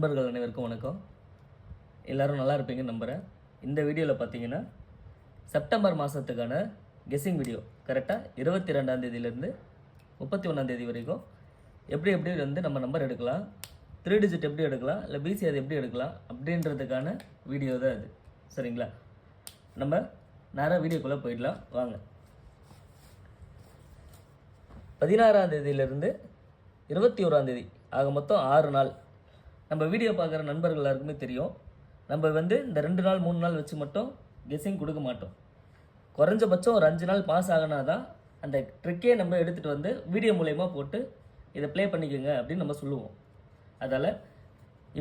நண்பர்கள் அனைவருக்கும் வணக்கம். எல்லோரும் நல்லா இருப்பீங்கன்னு நம்புகிறேன். இந்த வீடியோவில் பார்த்தீங்கன்னா செப்டம்பர் மாதத்துக்கான கெஸ்ஸிங் வீடியோ கரெக்டாக 22ஆம் தேதியிலேருந்து 31ஆம் தேதி வரைக்கும் எப்படி வந்து நம்ம நம்பர் எடுக்கலாம், 3 டிஜிட் எப்படி எடுக்கலாம், இல்லை பிசி அது எப்படி எடுக்கலாம் அப்படின்றதுக்கான வீடியோ தான் அது. சரிங்களா, நம்ம நேராக வீடியோக்குள்ளே போயிடலாம் வாங்க. 16ஆம் தேதியிலேருந்து 21ஆம் தேதி ஆக மொத்தம் 6 நாள். நம்ம வீடியோ பார்க்குற நண்பர்கள் எல்லாருக்குமே தெரியும், நம்ம வந்து இந்த 2 நாள் 3 நாள் வச்சு மட்டும் கெஸ்ஸிங் கொடுக்க மாட்டோம். குறைஞ்சபட்சம் ஒரு 5 நாள் பாஸ் ஆகினா தான் அந்த ட்ரிக்கே நம்ம எடுத்துகிட்டு வந்து வீடியோ மூலயமா போட்டு இதை ப்ளே பண்ணிக்கோங்க அப்படின்னு நம்ம சொல்லுவோம். அதால்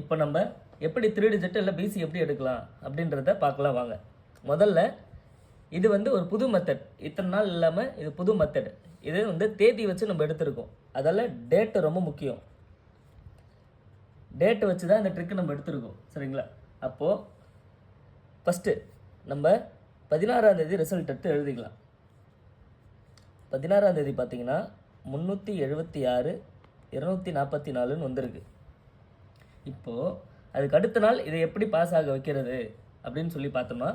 இப்போ நம்ம எப்படி 3 டிஜிட் இல்லை பிசி எப்படி எடுக்கலாம் அப்படின்றத பார்க்கலாம் வாங்க. முதல்ல இது வந்து ஒரு புது மெத்தட், இத்தனை நாள் இல்லாமல் இது புது மெத்தட். இது வந்து தேதி வச்சு நம்ம எடுத்திருக்கோம். அதால் டேட்டு ரொம்ப முக்கியம். டேட்டு வச்சு தான் இந்த ட்ரிக்கு நம்ம எடுத்திருக்கோம். சரிங்களா, அப்போது ஃபஸ்ட்டு நம்ம 16ஆம் தேதி ரிசல்ட் எடுத்து எழுதிக்கலாம். 16ஆம் தேதி பார்த்தீங்கன்னா 376 244ன்னு வந்திருக்கு. இப்போது அதுக்கு அடுத்த நாள் இதை எப்படி பாஸ் ஆக வைக்கிறது அப்படின்னு சொல்லி பார்த்தோம்னா,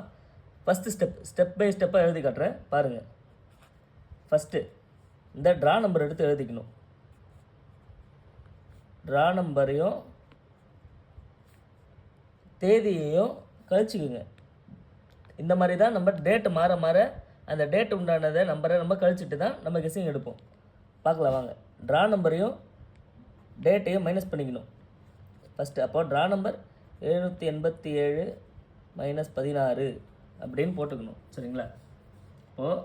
ஃபஸ்ட்டு ஸ்டெப் பை ஸ்டெப்பாக எழுதி காட்டுறேன் பாருங்கள். ஃபஸ்ட்டு இந்த ட்ரா நம்பர் எடுத்து எழுதிக்கணும். ட்ரா நம்பரையும் தேதியையும் கழிச்சுக்குங்க. இந்த மாதிரி தான் நம்ம டேட்டு மாற மாற அந்த டேட் உண்டானதை நம்பரை நம்ம கழிச்சிட்டு தான் நம்ம கெஸ்ஸிங் எடுப்போம். பார்க்கலாம் வாங்க. ட்ரா நம்பரையும் டேட்டையும் மைனஸ் பண்ணிக்கணும் ஃபஸ்ட்டு. அப்போ ட்ரா நம்பர் 787 -16 அப்படின்னு போட்டுக்கணும். சரிங்களா, இப்போது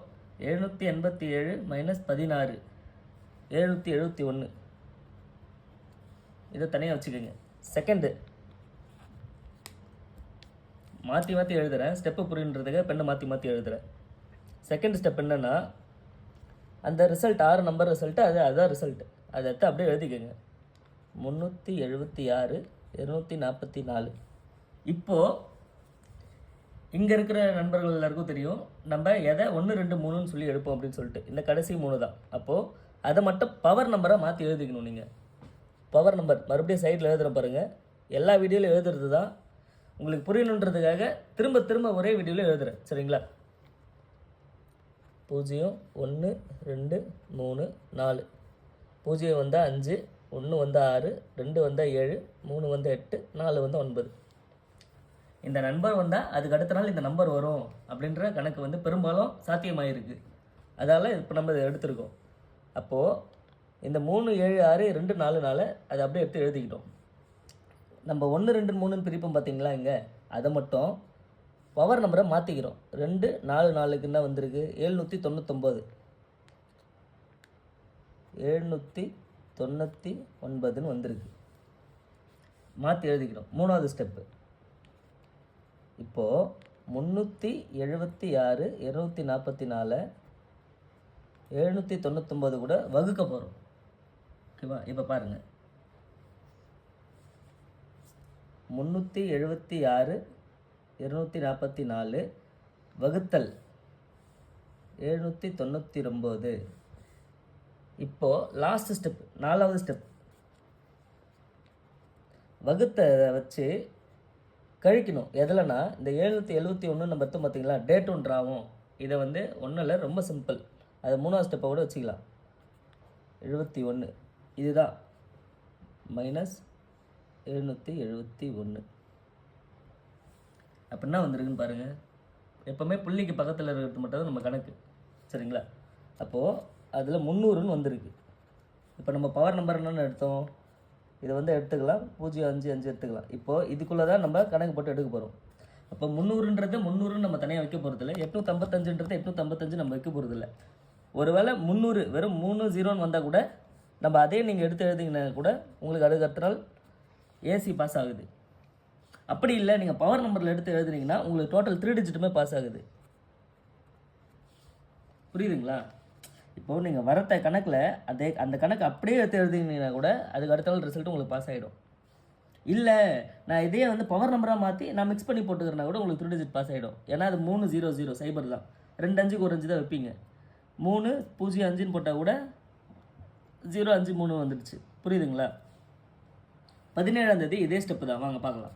787 -16 771 இதை தனியாக வச்சுக்கோங்க. செகண்டு மாற்றி எழுதுகிறேன், ஸ்டெப்பு புரியுன்றதுக்கு பெண்ணை மாற்றி எழுதுகிறேன். செகண்ட் ஸ்டெப் என்னென்னா, அந்த ரிசல்ட் 6 நம்பர் ரிசல்ட்டு அதுதான் ரிசல்ட்டு, அதை எடுத்து அப்படியே எழுதிக்கோங்க. 376 244. இப்போது இங்கே இருக்கிற நண்பர்கள் எல்லாருக்கும் தெரியும் நம்ம எதை 1 2 3ன்னு சொல்லி எடுப்போம் அப்படின்னு சொல்லிட்டு. இந்த கடைசி 3 தான். அப்போது அதை மட்டும் பவர் நம்பராக மாற்றி எழுதிக்கணும். நீங்கள் பவர் நம்பர் மறுபடியும் சைடில் எழுதுகிற பாருங்கள். எல்லா வீடியோவில் எழுதுறது தான் உங்களுக்கு புரியணுன்றதுக்காக திரும்ப ஒரே வீடியோவில் எழுதுகிறேன். சரிங்களா, 0 1 2 3 4 0 வந்தால் 5, 1 வந்தால் 6, 2 வந்தால் 7, 3 வந்தால் 8, 4 வந்தால் 9. இந்த நம்பர் வந்தால் அதுக்கு அடுத்த நாள் இந்த நம்பர் வரும் அப்படின்ற கணக்கு வந்து பெரும்பாலும் சாத்தியமாகிருக்கு. அதால் இப்போ நம்ம இதை எடுத்துருக்கோம். அப்போது இந்த 3 7 6 2 4 அதை அப்படியே எடுத்து எழுதிக்கிட்டோம். நம்ம 1 2 3ன்னு பிரிப்போம் பார்த்தீங்களா, இங்கே அதை மட்டும் பவர் நம்பரை மாற்றிக்கிறோம். 2 4 4க்கு என்ன வந்திருக்கு, 799 799ன்னு வந்திருக்கு. மாற்றி எழுதிக்கிறோம். 3வது ஸ்டெப்பு. இப்போது 376 244 799 கூட வகுக்க போகிறோம். ஓகேவா, இப்போ பாருங்கள். 376 244 வகுத்தல் 799. இப்போது லாஸ்ட் ஸ்டெப், 4வது ஸ்டெப். வகுத்தை வச்சு கழிக்கணும். எதில்னா இந்த 771 நம்ம எடுத்து பார்த்தீங்களா, டேட் ஒன்றாகும். இதை வந்து ஒன்றும் இல்லை, ரொம்ப சிம்பிள். அதை 3வது ஸ்டெப்பை கூட வச்சுக்கலாம். 71 இதுதான் -771 அப்படின்னா வந்திருக்குன்னு பாருங்கள். எப்போவுமே புள்ளிக்கு பக்கத்தில் இருக்கிறது மட்டும் தான் நம்ம கணக்கு. சரிங்களா, அப்போது அதில் 300ன்னு வந்திருக்கு. இப்போ நம்ம பவர் நம்பர் என்னென்னு எடுத்தோம், இதை வந்து எடுத்துக்கலாம், 055 எடுத்துக்கலாம். இப்போது இதுக்குள்ளே தான் நம்ம கணக்கு போட்டு எடுக்க போகிறோம். அப்போ 300ன்றது 300ன்னு நம்ம தனியாக வைக்க போகிறதில்ல, 855ன்றது 855 நம்ம வைக்க போகிறதில்ல. ஒருவேளை 300 வெறும் 3 0ன்னு வந்தால் கூட நம்ம அதே நீங்கள் எடுத்து எழுதிங்கன்னா கூட உங்களுக்கு அதுக்கு அடுத்த நாள் ஏசி பாஸ் ஆகுது. அப்படி இல்லை, நீங்கள் பவர் நம்பரில் எடுத்து எழுதுனீங்கன்னா உங்களுக்கு டோட்டல் 3 டிஜிட்டுமே பாஸ் ஆகுது. புரியுதுங்களா? இப்போது நீங்கள் வரத்த கணக்கில் அந்த கணக்கு அப்படியே எடுத்து எழுதினீங்கன்னா கூட அதுக்கு அடுத்த நாள் ரிசல்ட்டு உங்களுக்கு பாஸ் ஆகிடும். இல்லை நான் இதே வந்து பவர் நம்பராக மாற்றி நான் மிக்ஸ் பண்ணி போட்டுக்கிறேன்னா கூட உங்களுக்கு 3 டிஜிட் பாஸ் ஆகிடும். ஏன்னா அது 300 சைபர் தான். 2 5க்கு ஒரு 5 தான் வைப்பீங்க. 3 0 5ன்னு போட்டால் கூட 0 5 3 வந்துடுச்சு. புரியுதுங்களா? 17ஆம் தேதி இதே ஸ்டெப்பு தான், வாங்க பார்க்கலாம்.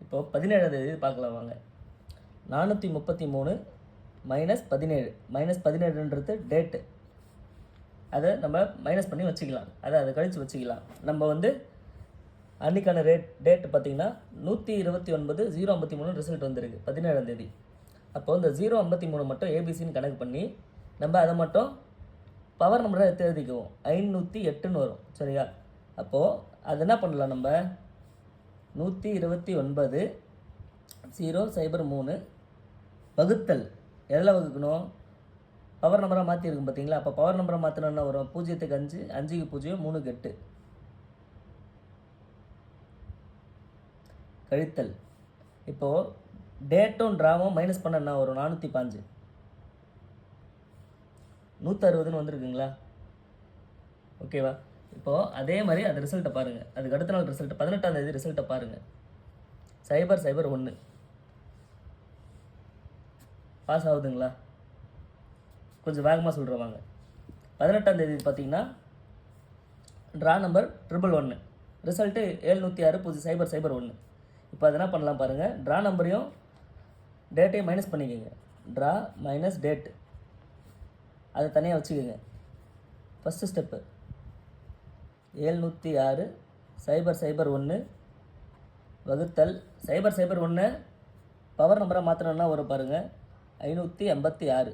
இப்போது 17ஆம் தேதி பார்க்கலாம் வாங்க. 433 - 17 -17ன்றது டேட்டு, அதை நம்ம மைனஸ் பண்ணி வச்சுக்கலாம், அதை கழித்து வச்சுக்கலாம். நம்ம வந்து அன்றைக்கான டேட்டு பார்த்திங்கன்னா 129 053 ரிசல்ட் வந்திருக்கு 17ஆம் தேதி. அப்போது இந்த 053 மட்டும் ஏபிசின்னு கணக்கு பண்ணி நம்ம அதை மட்டும் பவர் நம்பரை எடுத்து எழுதிக்குவோம். 508ன்னு வரும், சரியா? அப்போது அது என்ன பண்ணலாம், நம்ம 129 003 வகுத்தல் எதில் வகுக்கணும், பவர் நம்பராக மாற்றிருக்கும் பார்த்தீங்களா? அப்போ பவர் நம்பரை மாற்றினோன்னா வரும் 0க்கு 5, 5க்கு 0, 3க்கு 8 கழித்தல். இப்போது டேட்டும் ட்ராவும் மைனஸ் பண்ண வரும் 405, 160ன்னு வந்துருக்குங்களா? ஓகேவா? இப்போது அதே மாதிரி அந்த ரிசல்ட்டை பாருங்கள். அதுக்கு அடுத்த நாள் ரிசல்ட் 18ஆம் தேதி ரிசல்ட்டை பாருங்கள். 001 பாஸ் ஆகுதுங்களா? கொஞ்சம் வேகமாக சொல்கிறவாங்க. 18ஆம் தேதி பார்த்தீங்கன்னா ட்ரா நம்பர் 111 ரிசல்ட்டு 706.001. இப்போ அது என்ன பண்ணலாம் பாருங்கள், ட்ரா நம்பரையும் டேட்டையும் மைனஸ் பண்ணிக்கோங்க. ட்ரா மைனஸ் டேட் அதை தனியாக வச்சுக்கோங்க. ஃபஸ்ட்டு ஸ்டெப்பு 706.001 வகுத்தல் 001 பவர் நம்பராக மாற்றணுன்னா வரும் பாருங்கள் 586.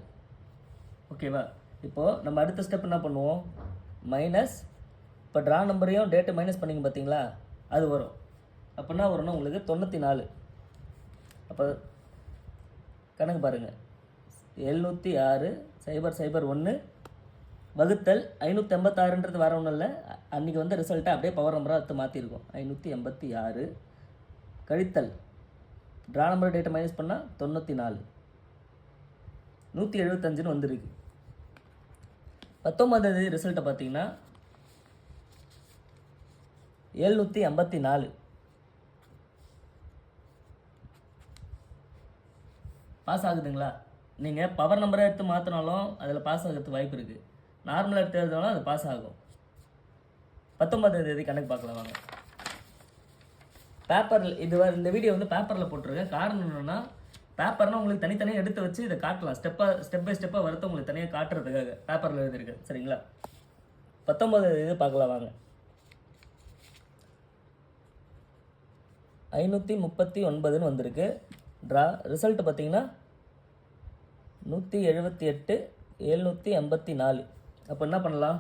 ஓகேவா? இப்போது நம்ம அடுத்த ஸ்டெப் என்ன பண்ணுவோம், மைனஸ், இப்போ ட்ரா நம்பரையும் டேட்டு மைனஸ் பண்ணிங்க பார்த்தீங்களா, அது வரும். அப்படின்னா வரும்னா உங்களுக்கு 94. அப்போ கணக்கு பாருங்கள், 706.001 வகுத்தல் 586ன்றது வர ஒன்றும் இல்லை, அன்றைக்கி வந்து ரிசல்ட்டை அப்படியே பவர் நம்பராக எடுத்து மாற்றிருக்கோம். 586 கழித்தல் ட்ரா நம்பர் டேட்டை மைனஸ் பண்ணால் 94, 175ன்னு வந்துருக்கு. 19ஆம் தேதி ரிசல்ட்டை பார்த்தீங்கன்னா 754 பாஸ் ஆகுதுங்களா? நீங்கள் பவர் நம்பரை எடுத்து மாற்றினாலும் அதில் பாஸ் ஆகிறதுக்கு வாய்ப்பு இருக்குது. நார்மலாக எடுத்து எழுதினாலும் அது பாஸ் ஆகும். 19ஆம் தேதி கணக்கு பார்க்கலாம் வாங்க. பேப்பரில் இந்த வீடியோ வந்து பேப்பரில் போட்டிருக்கேன். காரணம் என்னென்னா, பேப்பர்னால் உங்களுக்கு தனித்தனியாக எடுத்து வச்சு இதை காட்டலாம். ஸ்டெப் பை ஸ்டெப்பாக வரத்த உங்களுக்கு தனியாக காட்டுறதுக்காக பேப்பரில் எழுதிருக்கு, சரிங்களா? 19ஆம் தேதி பார்க்கலாம் வாங்க. 539ன்னு வந்திருக்கு. ட்ரா ரிசல்ட் பார்த்தீங்கன்னா 178.784. அப்போ என்ன பண்ணலாம்,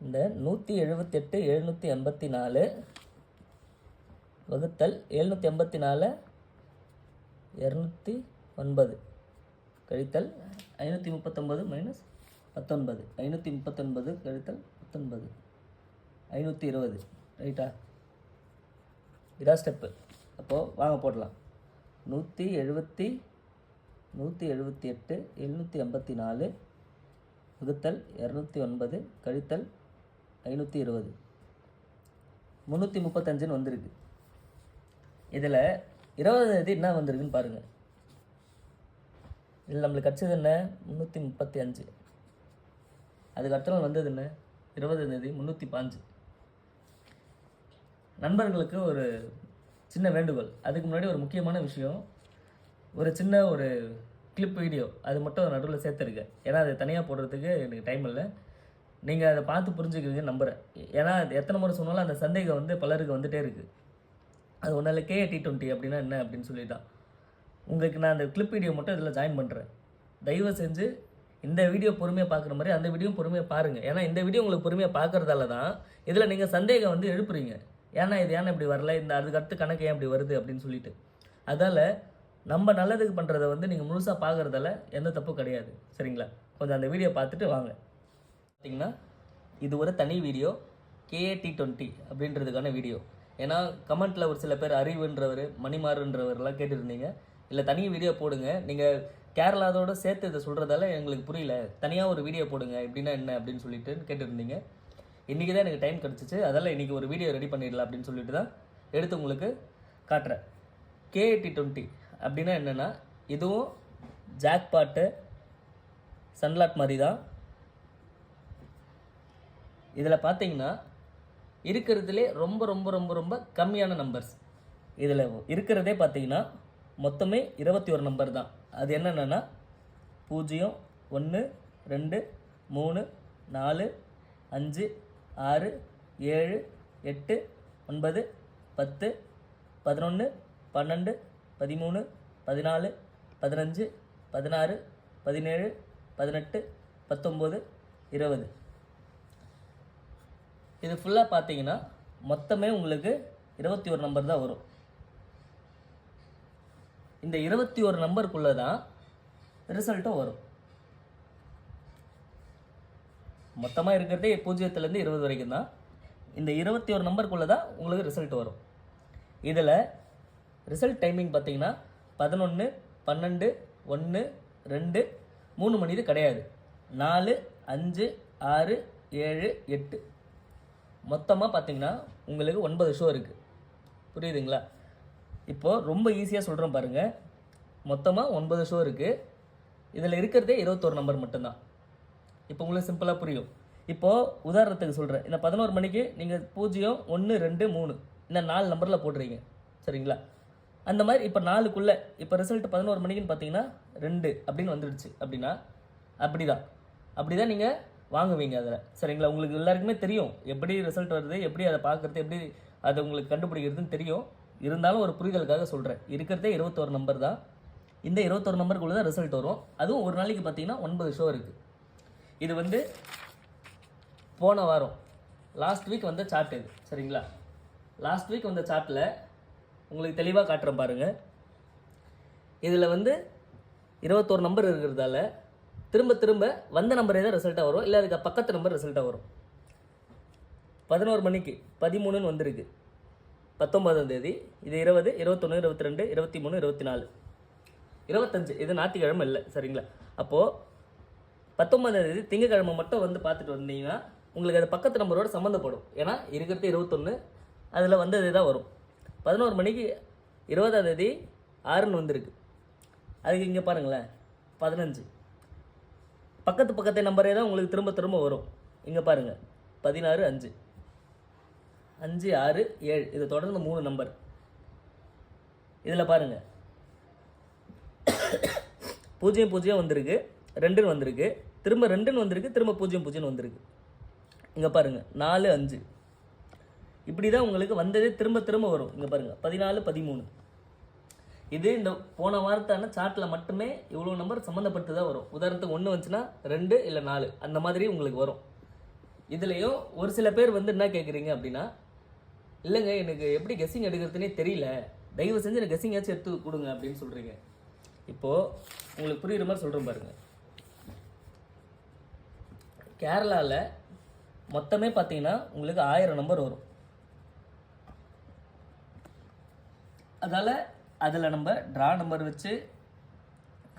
இந்த 178.784 வகுத்தல் 784 209 கழித்தல் 539 - 19, 539 கழித்தல் 19, 520, ரைட்டா? இதான் ஸ்டெப்பு. அப்போது வாங்க போடலாம். 178.784 வகுத்தல் 209 கழித்தல் 520, 335ன்னு வந்திருக்கு. இதில் 20ஆம் தேதி என்ன வந்திருக்குன்னு பாருங்கள். இதில் நம்மளுக்கு கிடச்சது என்ன, 335. அதுக்கு அடுத்த நாள் வந்தது என்ன, 20ஆம் தேதி 305. நண்பர்களுக்கு ஒரு சின்ன வேண்டுகோள், அதுக்கு முன்னாடி ஒரு முக்கியமான விஷயம், ஒரு சின்ன ஒரு கிளிப் வீடியோ அது மட்டும் நடுவில் சேர்த்துருக்கேன். ஏன்னா அது தனியாக போடுறதுக்கு எனக்கு டைம் இல்லை. நீங்கள் அதை பார்த்து புரிஞ்சுக்கிறீங்கன்னு நம்புகிறேன். ஏன்னா எத்தனை முறை சொன்னாலும் அந்த சந்தேகம் வந்து பலருக்கு வந்துகிட்டே இருக்குது. அது ஒன்றால் KAT20 அப்படின்னா என்ன அப்படின்னு சொல்லிட்டான். உங்களுக்கு நான் அந்த கிளிப் வீடியோ மட்டும் இதில் ஜாயின் பண்ணுறேன். தயவு செஞ்சு இந்த வீடியோ பொறுமையாக பார்க்குற மாதிரி அந்த வீடியோ பொறுமையாக பாருங்கள். ஏன்னா இந்த வீடியோ உங்களுக்கு பொறுமையாக பார்க்குறதால தான் இதில் நீங்கள் சந்தேகம் வந்து எழுப்புறீங்க. ஏன்னா இது ஏன்னா இப்படி வரல, இந்த அதுக்கு அடுத்த கணக்கு ஏன் இப்படி வருது அப்படின்னு சொல்லிட்டு. அதால் நம்ம நல்லதுக்கு பண்ணுறத வந்து நீங்கள் முழுசாக பார்க்குறதால எந்த தப்பும் கிடையாது, சரிங்களா? கொஞ்சம் அந்த வீடியோ பார்த்துட்டு வாங்க. பார்த்தீங்கன்னா இது ஒரு தனி வீடியோ, KAT20 அப்படின்றதுக்கான வீடியோ. ஏன்னா கமெண்ட்டில் ஒரு சில பேர் அறிவுன்றவர், மணிமாறுன்றவர்லாம் கேட்டுருந்தீங்க. இல்லை தனி வீடியோ போடுங்க, நீங்கள் கேரளாவோட சேர்த்து இதை சொல்கிறதால எங்களுக்கு புரியல, தனியாக ஒரு வீடியோ போடுங்க எப்படின்னா என்ன அப்படின்னு சொல்லிட்டு கேட்டுருந்தீங்க. இன்றைக்கி தான் எனக்கு டைம் கிடச்சிச்சு, அதெல்லாம் இன்றைக்கி ஒரு வீடியோ ரெடி பண்ணிடலாம் அப்படின்னு சொல்லிட்டு தான் எடுத்து உங்களுக்கு காட்டுறேன். KAT20 அப்படின்னா என்னென்னா, இதுவும் ஜாக்பாட்டு சன்லாட் மாதிரி தான். இதில் பார்த்தீங்கன்னா இருக்கிறதுலே ரொம்ப ரொம்ப ரொம்ப ரொம்ப கம்மியான நம்பர்ஸ். இதில் இருக்கிறதே பார்த்தீங்கன்னா மொத்தமே 21 நம்பர் தான். அது என்னென்னா 0 1 2 3 4 5 6 7 8 9 10 11 12 13 14 15 16 17 18 19 20. இது ஃபுல்லாக பார்த்தீங்கன்னா மொத்தமே உங்களுக்கு 21 நம்பர் தான் வரும். இந்த 21 நம்பருக்குள்ளே தான் ரிசல்ட்டும் வரும். மொத்தமாக இருக்கிறதே 0லேருந்து 20 வரைக்கும் தான். இந்த 21 நம்பருக்குள்ளே தான் உங்களுக்கு ரிசல்ட் வரும். இதில் ரிசல்ட் டைமிங் பார்த்தீங்கன்னா 11 12 1 2 3 மணி இது கிடையாது. 4 5 6 7 8 மொத்தமாக பார்த்தீங்கன்னா உங்களுக்கு 9 ஷோ இருக்குது. புரியுதுங்களா? இப்போது ரொம்ப ஈஸியாக சொல்கிறேன் பாருங்கள். மொத்தமாக 9 ஷோ இருக்குது. இதில் இருக்கிறதே 21 நம்பர் மட்டும்தான். இப்போ உங்களுக்கு சிம்பிளாக புரியும். இப்போது உதாரணத்துக்கு சொல்கிறேன். இந்த 11 மணிக்கு நீங்கள் 0 1 2 3 இந்த 4 நம்பரில் போட்டுறீங்க. சரிங்களா? அந்த மாதிரி இப்போ 4க்குள்ளே இப்போ ரிசல்ட் 11 மணிக்குன்னு பார்த்தீங்கன்னா 2 அப்படின்னு வந்துடுச்சு அப்படின்னா அப்படி தான் நீங்கள் வாங்குவீங்க அதில். சரிங்களா? உங்களுக்கு எல்லாருக்குமே தெரியும் எப்படி ரிசல்ட் வருது, எப்படி அதை பார்க்குறது, எப்படி அதை உங்களுக்கு கண்டுபிடிக்கிறதுன்னு தெரியும். இருந்தாலும் ஒரு புரிதலுக்காக சொல்கிறேன். இருக்கிறதே 21 நம்பர் தான். இந்த 21 நம்பருக்குள்ளே தான் ரிசல்ட் வரும். அதுவும் ஒரு நாளைக்கு பார்த்தீங்கன்னா 9 ஷோ இருக்குது. இது வந்து போன வாரம் லாஸ்ட் வீக் வந்த சார்ட் இது. சரிங்களா? லாஸ்ட் வீக் வந்த சார்ட்டில் உங்களுக்கு தெளிவாக காட்டுறேன் பாருங்கள். இதில் வந்து 21 நம்பர் இருக்கிறதால திரும்ப திரும்ப வந்த நம்பரே தான் ரிசல்ட்டாக வரும், இல்லை அதுக்கு பக்கத்து நம்பர் ரிசல்ட்டாக வரும். 11 மணிக்கு 13ன்னு வந்திருக்கு 19ஆம் தேதி. இது 20 21 22 23 24 25 இது ஞாயிற்றுக்கிழமை இல்லை. சரிங்களா? அப்போது 19ஆம் தேதி திங்கக்கிழமை மட்டும் வந்து பார்த்துட்டு வந்தீங்கன்னா உங்களுக்கு அது பக்கத்து நம்பரோட சம்மந்தப்படும். ஏன்னா இருக்கிறது 21 அதில் வந்ததே தான் வரும். 11 மணிக்கு 20ஆம் தேதி 6ன்னு வந்திருக்கு. அதுக்கு இங்கே பாருங்களேன் 15 பக்கத்து நம்பரே தான் உங்களுக்கு திரும்ப திரும்ப வரும். இங்கே பாருங்கள் 16 5 5 6 7 இது தொடர்ந்து 3 நம்பர். இதில் பாருங்கள் 0 0 வந்திருக்கு, 2ன்னு வந்திருக்கு, திரும்ப 2ன்னு வந்திருக்கு, திரும்ப 0 0ன்னு வந்திருக்கு. இங்கே பாருங்கள் 4 5 இப்படி தான் உங்களுக்கு வந்ததே திரும்ப திரும்ப வரும். இங்கே பாருங்கள் 14 13 இது இந்த போன வாரத்தான சார்ட்டில் மட்டுமே இவ்வளோ நம்பர் சம்மந்தப்பட்டு தான் வரும். உதாரணத்துக்கு 1 வந்துச்சுன்னா 2 இல்லை 4 அந்த மாதிரி உங்களுக்கு வரும். இதுலேயும் ஒரு சில பேர் வந்து என்ன கேட்குறீங்க அப்படின்னா, இல்லைங்க எனக்கு எப்படி கெஸ்ஸிங் எடுக்கிறதுனே தெரியல, தயவு செஞ்சு எனக்கு கெஸ்ஸிங்காச்சும் எடுத்து கொடுங்க அப்படின்னு சொல்கிறீங்க. இப்போது உங்களுக்கு புரியுற மாதிரி சொல்கிறேன் பாருங்கள். கேரளாவில் மொத்தமே பார்த்தீங்கன்னா உங்களுக்கு 1000 நம்பர் வரும். அதில் நம்ம ட்ரா நம்பர் வச்சு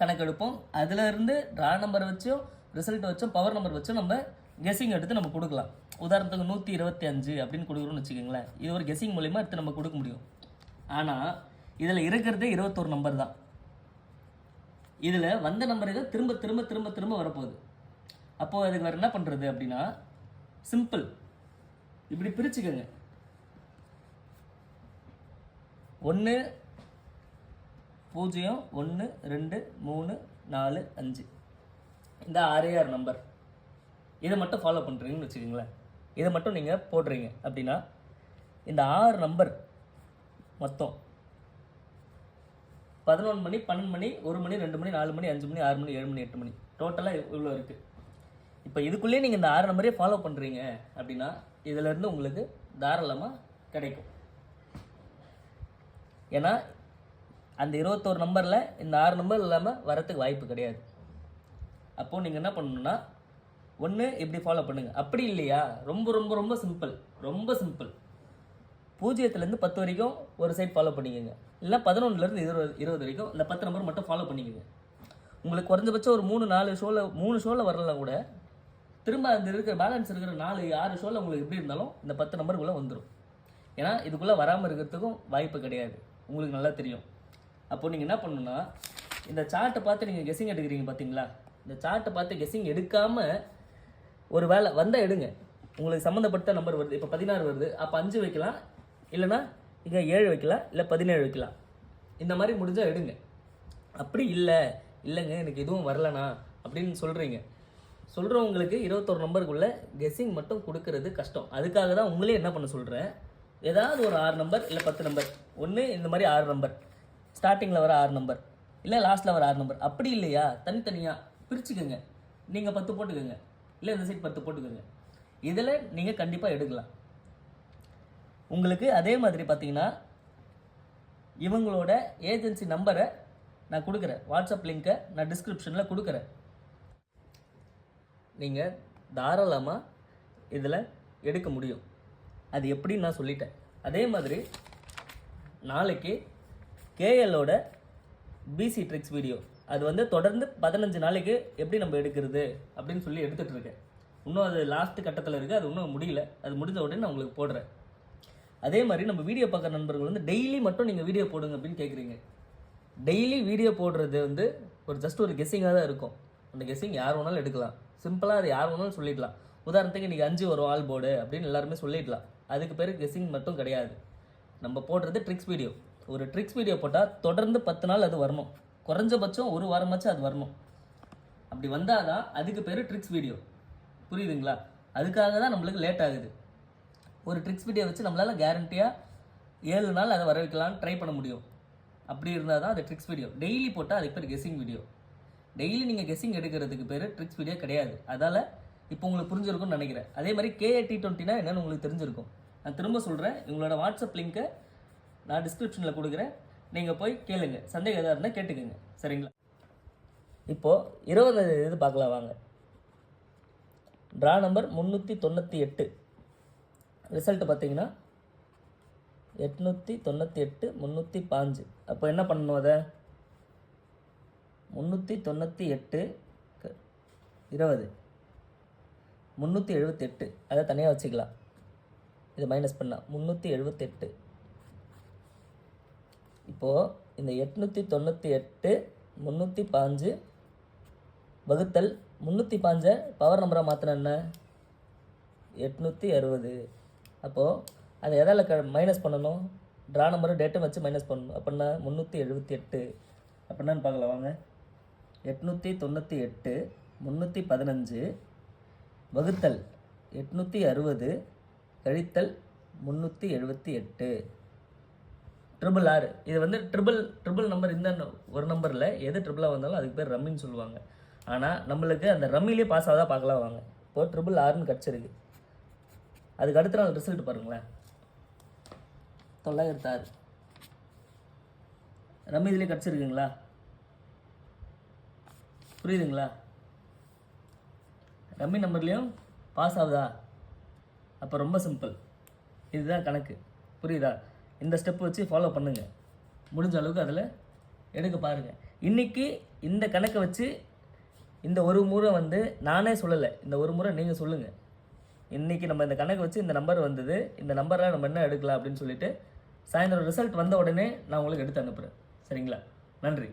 கணக்கெடுப்போம். அதில் இருந்து ட்ரா நம்பர் வச்சும் ரிசல்ட் வச்சும் பவர் நம்பர் வச்சும் நம்ம கெஸ்ஸிங் எடுத்து நம்ம கொடுக்கலாம். உதாரணத்துக்கு 125 அப்படின்னு கொடுக்குறோன்னு வச்சுக்கோங்களேன். இது ஒரு கெஸ்ஸிங் மூலிமா எடுத்து நம்ம கொடுக்க முடியும். ஆனால் இதில் இருக்கிறதே 21 நம்பர் தான். இதில் வந்த நம்பருக்கு திரும்ப திரும்ப திரும்ப திரும்ப வரப்போகுது. அப்போது அதுக்கு வேறு என்ன பண்ணுறது அப்படின்னா, சிம்பிள் இப்படி பிரிச்சுக்கோங்க. 1 0 1 2 3 4 5 இந்த 6 நம்பர் இதை மட்டும் ஃபாலோ பண்ணுறீங்கன்னு வச்சுக்கோங்களேன். இதை மட்டும் நீங்கள் போடுறீங்க அப்படின்னா இந்த 6 நம்பர் மொத்தம் 11 மணி 12 மணி 1 மணி 2 மணி 4 மணி 5 மணி 6 மணி 7 மணி 8 மணி டோட்டலாக இவ்வளோ இருக்குது. இப்போ இதுக்குள்ளேயே நீங்கள் இந்த 6 நம்பரே ஃபாலோ பண்ணுறீங்க அப்படின்னா இதிலேருந்து உங்களுக்கு தாராளமாக கிடைக்கும். ஏன்னா அந்த 21 நம்பரில் இந்த 6 நம்பர் இல்லாமல் வரத்துக்கு வாய்ப்பு கிடையாது. அப்போது நீங்கள் என்ன பண்ணணுன்னா, ஒன்று இப்படி ஃபாலோ பண்ணுங்கள். அப்படி இல்லையா ரொம்ப ரொம்ப ரொம்ப சிம்பிள், ரொம்ப சிம்பிள். 0லேருந்து 10 வரைக்கும் ஒரு சைட் ஃபாலோ பண்ணிக்கோங்க. இல்லை 11லேருந்து 20 வரைக்கும் இந்த 10 நம்பர் மட்டும் ஃபாலோ பண்ணிக்கோங்க. உங்களுக்கு குறைஞ்சபட்சம் ஒரு 3 ஷோவில் வரலாம் கூட, திரும்ப அந்த இருக்கிற பேலன்ஸ் இருக்கிற 4 6 ஷோவில் உங்களுக்கு எப்படி இருந்தாலும் இந்த 10 நம்பருக்குள்ளே வந்துடும். ஏன்னா இதுக்குள்ளே வராமல் இருக்கிறதுக்கும் வாய்ப்பு கிடையாது, உங்களுக்கு நல்லா தெரியும். அப்போது நீங்கள் என்ன பண்ணணுன்னா, இந்த சார்ட்டை பார்த்து நீங்கள் கெஸ்ஸிங் எடுக்கிறீங்க பார்த்தீங்களா, இந்த சார்ட்டை பார்த்து கெஸ்ஸிங் எடுக்காமல் ஒரு வேலை வந்தால் எடுங்க. உங்களுக்கு சம்மந்தப்பட்ட நம்பர் வருது. இப்போ 16 வருது, அப்போ 5 வைக்கலாம், இல்லைனா இங்கே 7 வைக்கலாம், இல்லை 17 வைக்கலாம். இந்த மாதிரி முடிஞ்சால் எடுங்க. அப்படி இல்லைங்க எனக்கு எதுவும் வரலண்ணா அப்படின்னு சொல்கிறவங்களுக்கு 21 நம்பருக்குள்ளே கெஸ்ஸிங் மட்டும் கொடுக்கறது கஷ்டம். அதுக்காக தான் உங்களே என்ன பண்ண சொல்கிறேன், ஏதாவது ஒரு 6 நம்பர் இல்லை 10 நம்பர், ஒன்று இந்த மாதிரி 6 நம்பர், ஸ்டார்டிங்கில் வர 6 நம்பர், இல்லை லாஸ்ட்டில் வர 6 நம்பர். அப்படி இல்லையா தனித்தனியாக பிரிச்சுக்கோங்க. நீங்கள் 10 போட்டுக்கோங்க, இல்லை இந்த சைட் 10 போட்டுக்கோங்க. இதில் நீங்கள் கண்டிப்பாக எடுக்கலாம். உங்களுக்கு அதே மாதிரி பார்த்தீங்கன்னா இவங்களோட ஏஜென்சி நம்பரை நான் கொடுக்குறேன், வாட்ஸ்அப் லிங்க்கை நான் டிஸ்கிரிப்ஷனில் கொடுக்குறேன். நீங்கள் தாராளமாக இதில் எடுக்க முடியும். அது எப்படின்னு நான் சொல்லிட்டேன். அதே மாதிரி நாளைக்கு கேஎல்லோட பிசி ட்ரிக்ஸ் வீடியோ, அது வந்து தொடர்ந்து 15 நாளைக்கு எப்படி நம்ம எடுக்கிறது அப்படின்னு சொல்லி எடுத்துகிட்ருக்கேன். இன்னும் அது லாஸ்ட்டு கட்டத்தில் இருக்குது, அது இன்னும் முடியல. அது முடிஞ்ச உடனே நான் உங்களுக்கு போடுறேன். அதே மாதிரி நம்ம வீடியோ பார்க்குற நண்பர்கள் வந்து டெய்லி மட்டும் நீங்கள் வீடியோ போடுங்க அப்படின்னு கேட்குறீங்க. டெய்லி வீடியோ போடுறது வந்து ஜஸ்ட் ஒரு கெஸ்ஸிங்காக தான் இருக்கும். அந்த கெஸ்ஸிங் யார் வேணாலும் எடுக்கலாம். சிம்பிளாக அது யார் வேணாலும் சொல்லிடலாம். உதாரணத்துக்கு இன்றைக்கி 5 வரும் ஆல் போர்டு அப்படின்னு எல்லாருமே சொல்லிடலாம். அதுக்கு பேர் கெஸ்ஸிங் மட்டும் கிடையாது. நம்ம போடுறது ட்ரிக்ஸ் வீடியோ. ஒரு ட்ரிக்ஸ் வீடியோ போட்டால் தொடர்ந்து 10 நாள் அது வரணும். குறைஞ்சபட்சம் ஒரு வாரமாச்சும் அது வரணும். அப்படி வந்தால் தான் அதுக்கு பேர் ட்ரிக்ஸ் வீடியோ. புரியுதுங்களா? அதுக்காக தான் நம்மளுக்கு லேட் ஆகுது. ஒரு ட்ரிக்ஸ் வீடியோ வச்சு நம்மளால் கேரண்டியாக 7 நாள் அதை வர வைக்கலான்னு ட்ரை பண்ண முடியும். அப்படி இருந்தால் தான் அது ட்ரிக்ஸ் வீடியோ. டெய்லி போட்டால் அதுக்கு பேர் கெஸ்ஸிங் வீடியோ. டெய்லி நீங்கள் கெஸ்ஸிங் எடுக்கிறதுக்கு பேர் ட்ரிக்ஸ் வீடியோ கிடையாது. அதால் இப்போ உங்களுக்கு புரிஞ்சிருக்கும்னு நினைக்கிறேன். அதே மாதிரி KA-T20னா என்னென்னு உங்களுக்கு தெரிஞ்சிருக்கும். நான் திரும்ப சொல்கிறேன், இவங்களோட வாட்ஸ்அப் லிங்க்கை நான் டிஸ்கிரிப்ஷனில் கொடுக்குறேன். நீங்கள் போய் கேளுங்க, சந்தேகம் எதாவது இருந்தால் கேட்டுக்கோங்க. சரிங்களா? இப்போது 20 இது பார்க்கலாம் வாங்க. Draw number 398. ரிசல்ட் பார்த்தீங்கன்னா 898 305. அப்போ என்ன பண்ணணும், அதை 398 20 378 அதை தனியாக வச்சுக்கலாம். இது மைனஸ் பண்ணால் 378. இப்போது இந்த 898 305 வகுத்தல் 305 பவர் நம்பராக மாற்றின என்ன 860. அப்போது அதை எதால் மைனஸ் பண்ணணும், ட்ரா நம்பரும் டேட்டும் வச்சு மைனஸ் பண்ணணும். அப்படின்னா 378 அப்படின்னான்னு பார்க்கலாம் வாங்க. 898 315 வகுத்தல் 860 கழித்தல் 378 RRR. இது வந்து ட்ரிபிள் நம்பர். இந்த ஒரு நம்பரில் எது ட்ரிபிளாக வந்தாலும் அதுக்கு பேர் ரம்மின்னு சொல்லுவாங்க. ஆனால் நம்மளுக்கு அந்த ரம்மிலே பாஸ் ஆகுதா பார்க்கலாம் வாங்க. இப்போது RRRன்னு கிடச்சிருக்கு. அதுக்கு அடுத்த நாள் ரிசல்ட் பாருங்களேன், 906. ரம்மி இதிலே கிடச்சிருக்குங்களா? புரியுதுங்களா? ரம்மி நம்பர்லேயும் பாஸ் ஆகுதா? அப்போ ரொம்ப சிம்பிள். இதுதான் கணக்கு. புரியுதா? இந்த ஸ்டெப் வச்சு ஃபாலோ பண்ணுங்கள். முடிஞ்ச அளவுக்கு அதில் எடுக்க பாருங்கள். இன்றைக்கி இந்த கணக்கை வச்சு இந்த ஒரு முறை வந்து நானே சொல்லலை, இந்த ஒரு முறை நீங்கள் சொல்லுங்கள். இன்றைக்கி நம்ம இந்த கணக்கு வச்சு இந்த நம்பர் வந்தது, இந்த நம்பரில் நம்ம என்ன எடுக்கலாம் அப்படின்னு சொல்லிவிட்டு சாயந்தரம் ரிசல்ட் வந்த உடனே நான் உங்களுக்கு எடுத்து அனுப்புகிறேன். சரிங்களா? நன்றி.